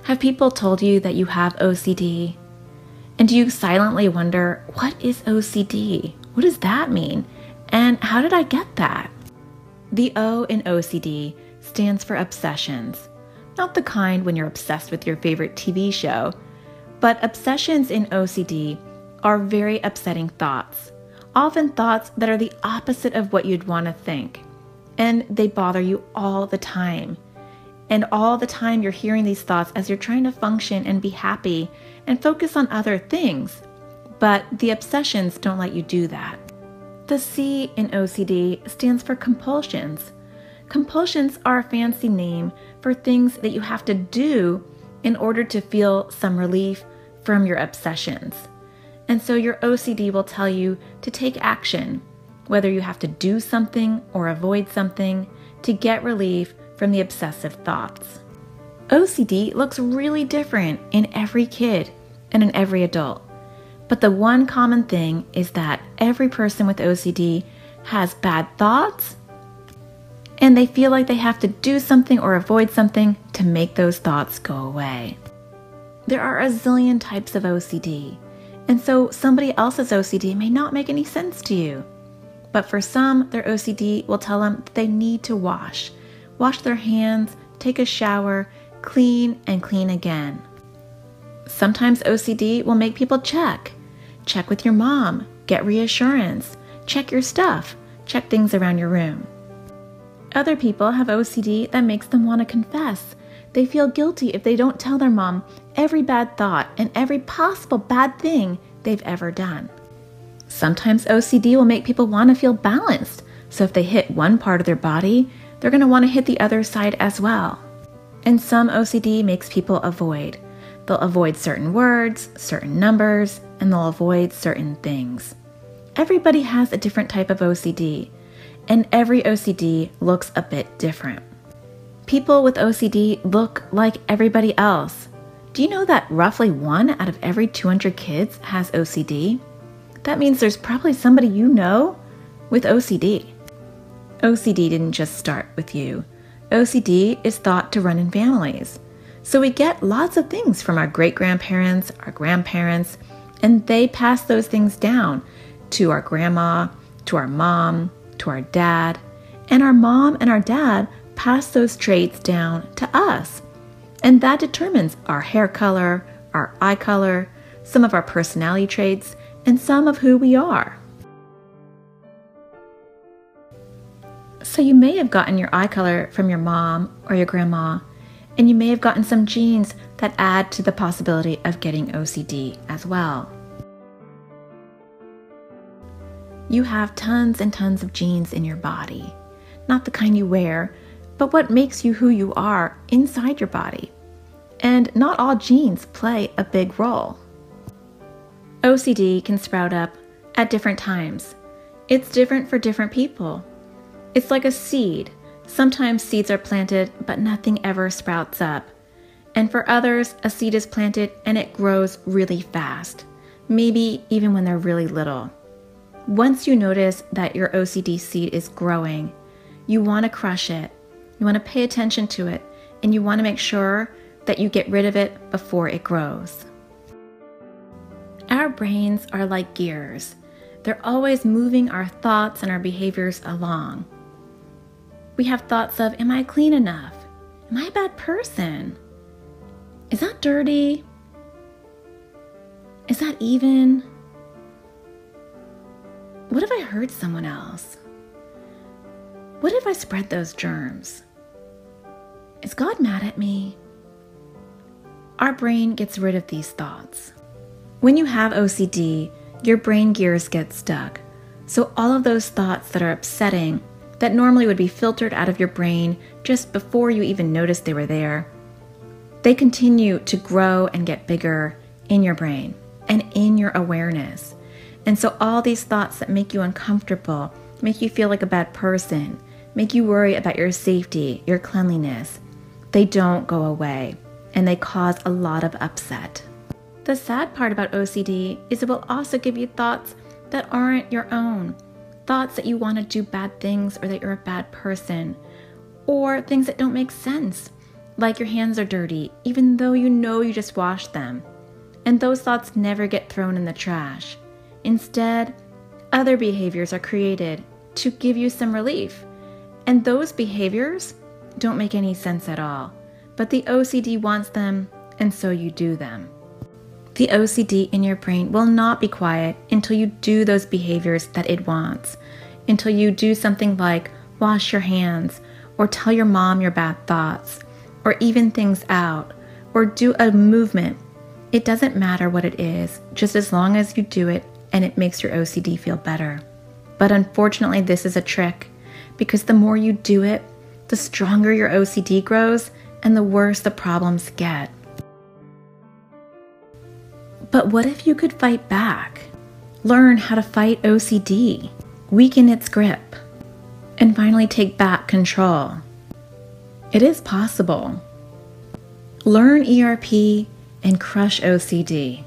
Have people told you that you have OCD? And do you silently wonder, what is OCD? What does that mean? And how did I get that? The O in OCD stands for obsessions. Not the kind when you're obsessed with your favorite TV show, but obsessions in OCD are very upsetting thoughts, often thoughts that are the opposite of what you'd want to think. And they bother you all the time. And all the time you're hearing these thoughts as you're trying to function and be happy and focus on other things. But the obsessions don't let you do that. The C in OCD stands for compulsions. Compulsions are a fancy name for things that you have to do in order to feel some relief from your obsessions. And so your OCD will tell you to take action, whether you have to do something or avoid something to get relief from the obsessive thoughts. OCD looks really different in every kid and in every adult. But the one common thing is that every person with OCD has bad thoughts, and they feel like they have to do something or avoid something to make those thoughts go away. There are a zillion types of OCD, and so somebody else's OCD may not make any sense to you. But for some, their OCD will tell them that they need to wash their hands, take a shower, clean and clean again. Sometimes OCD will make people check with your mom, get reassurance, check your stuff, check things around your room. Other people have OCD that makes them want to confess. They feel guilty if they don't tell their mom every bad thought and every possible bad thing they've ever done. Sometimes OCD will make people want to feel balanced, so if they hit one part of their body, they're going to want to hit the other side as well. And some OCD makes people avoid. They'll avoid certain words, certain numbers, and they'll avoid certain things. Everybody has a different type of OCD, and every OCD looks a bit different. People with OCD look like everybody else. Do you know that roughly 1 out of every 200 kids has OCD? That means there's probably somebody you know with OCD. OCD didn't just start with you. OCD is thought to run in families. So we get lots of things from our great-grandparents, our grandparents, and they pass those things down to our grandma, to our mom, to our dad, and our mom and our dad pass those traits down to us. And that determines our hair color, our eye color, some of our personality traits, and some of who we are. So you may have gotten your eye color from your mom or your grandma, and you may have gotten some genes that add to the possibility of getting OCD as well. You have tons and tons of genes in your body, not the kind you wear, but what makes you who you are inside your body. And not all genes play a big role. OCD can sprout up at different times. It's different for different people. It's like a seed. Sometimes seeds are planted, but nothing ever sprouts up. And for others, a seed is planted and it grows really fast, maybe even when they're really little. Once you notice that your OCD seed is growing, you want to crush it. You want to pay attention to it, and you want to make sure that you get rid of it before it grows. Our brains are like gears. They're always moving our thoughts and our behaviors along. We have thoughts of, am I clean enough? Am I a bad person? Is that dirty? Is that even? What if I hurt someone else? What if I spread those germs? Is God mad at me? Our brain gets rid of these thoughts. When you have OCD, your brain gears get stuck. So all of those thoughts that are upsetting, that normally would be filtered out of your brain just before you even noticed they were there, they continue to grow and get bigger in your brain and in your awareness. And so all these thoughts that make you uncomfortable, make you feel like a bad person, make you worry about your safety, your cleanliness, they don't go away, and they cause a lot of upset. The sad part about OCD is it will also give you thoughts that aren't your own, thoughts that you want to do bad things or that you're a bad person, or things that don't make sense, like your hands are dirty, even though you know you just washed them. And those thoughts never get thrown in the trash. Instead, other behaviors are created to give you some relief. And those behaviors don't make any sense at all, but the OCD wants them, and so you do them. The OCD in your brain will not be quiet until you do those behaviors that it wants, until you do something like wash your hands, or tell your mom your bad thoughts, or even things out, or do a movement. It doesn't matter what it is, just as long as you do it and it makes your OCD feel better. But unfortunately, this is a trick, because the more you do it, the stronger your OCD grows and the worse the problems get. But what if you could fight back? Learn how to fight OCD, weaken its grip, and finally take back control. It is possible. Learn ERP and crush OCD.